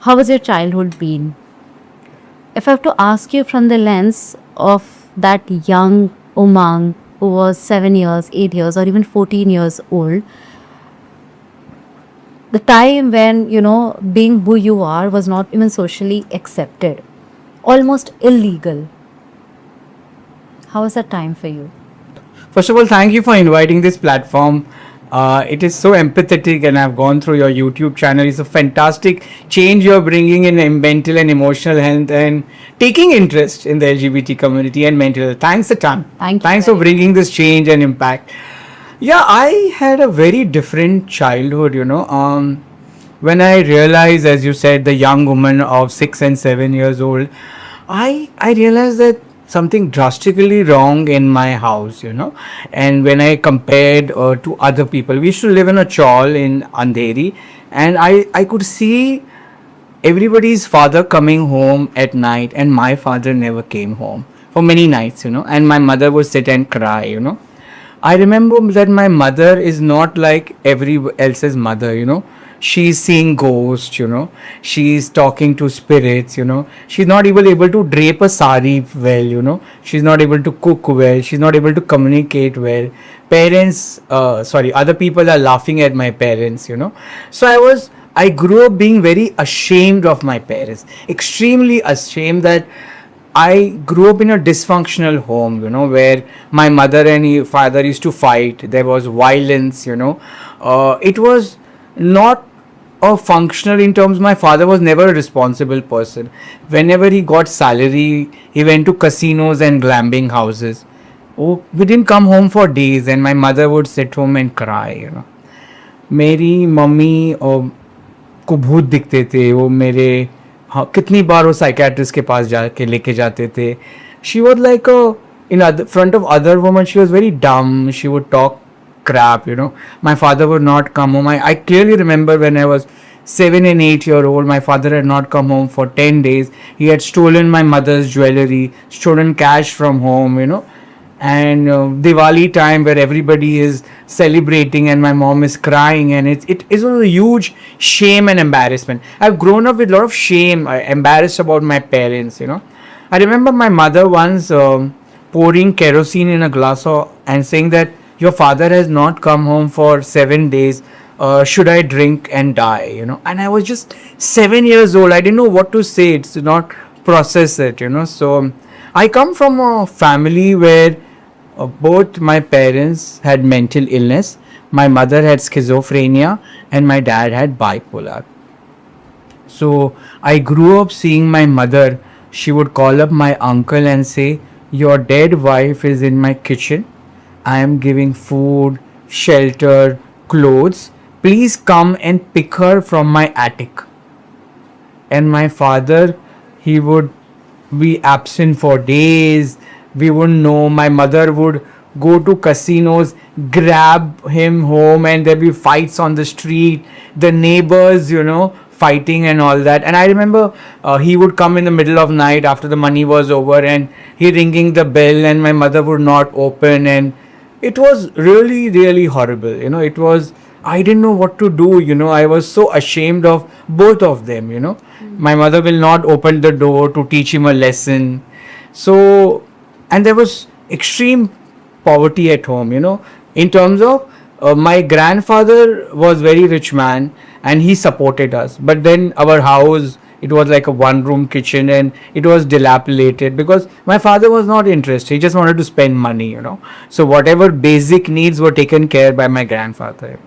How has your childhood been? If I have to ask you from the lens of that young Umang who was 7 years, 8 years, or even 14 years old, the time when, being who you are was not even socially accepted, almost illegal. How was that time for you? First of all, thank you for inviting this platform. It is so empathetic, and I've gone through your YouTube channel. It's a fantastic change you're bringing in mental and emotional health and taking interest in the LGBT community and mental health. Thanks a ton. Thank you Thanks for very bringing this change and impact. Yeah, I had a very different childhood, when I realized, as you said, the young woman of 6 and 7 years old, I realized that something drastically wrong in my house, And when I compared to other people, we used to live in a chawl in Andheri, and I could see everybody's father coming home at night, and my father never came home for many nights, and my mother would sit and cry. I remember that my mother is not like every else's mother, She's seeing ghosts, She's talking to spirits, She's not even able to drape a sari well, She's not able to cook well. She's not able to communicate well. Other people are laughing at my parents, So I grew up being very ashamed of my parents, extremely ashamed that I grew up in a dysfunctional home, where my mother and father used to fight. There was violence, It was not functional in terms. My father was never a responsible person. Whenever he got salary, he went to casinos and gambling houses. Oh, we didn't come home for days, and my mother would sit home and cry. मेरी mummy को भूत दिखते थे. वो मेरे हाँ कितनी बार वो साइकेट्रिस्ट के पास जाके लेके जाते थे. She was like in front of other women, she was very dumb. She would talk crap. My father would not come home. I clearly remember when I was 7 and 8 year old, my father had not come home for 10 days. He had stolen my mother's jewelry, stolen cash from home, and Diwali time where everybody is celebrating and my mom is crying, and it is a huge shame and embarrassment. I've grown up with a lot of shame, embarrassed about my parents. I remember my mother once pouring kerosene in a glass and saying that your father has not come home for 7 days. Should I drink and die? And I was just 7 years old. I didn't know what to say. It's not process it. So I come from a family where both my parents had mental illness. My mother had schizophrenia and my dad had bipolar. So I grew up seeing my mother. She would call up my uncle and say, your dead wife is in my kitchen. I am giving food, shelter, clothes. Please come and pick her from my attic. And my father, he would be absent for days. We wouldn't know. My mother would go to casinos, grab him home, and there'd be fights on the street. The neighbors, fighting and all that. And I remember he would come in the middle of night after the money was over, and he ringing the bell, and my mother would not open, and it was really, really horrible. I didn't know what to do. I was so ashamed of both of them. My mother will not open the door to teach him a lesson. So, and there was extreme poverty at home, in terms of my grandfather was very rich man and he supported us. But then our house, it was like a one room kitchen and it was dilapidated because my father was not interested. He just wanted to spend money. So whatever basic needs were taken care by my grandfather.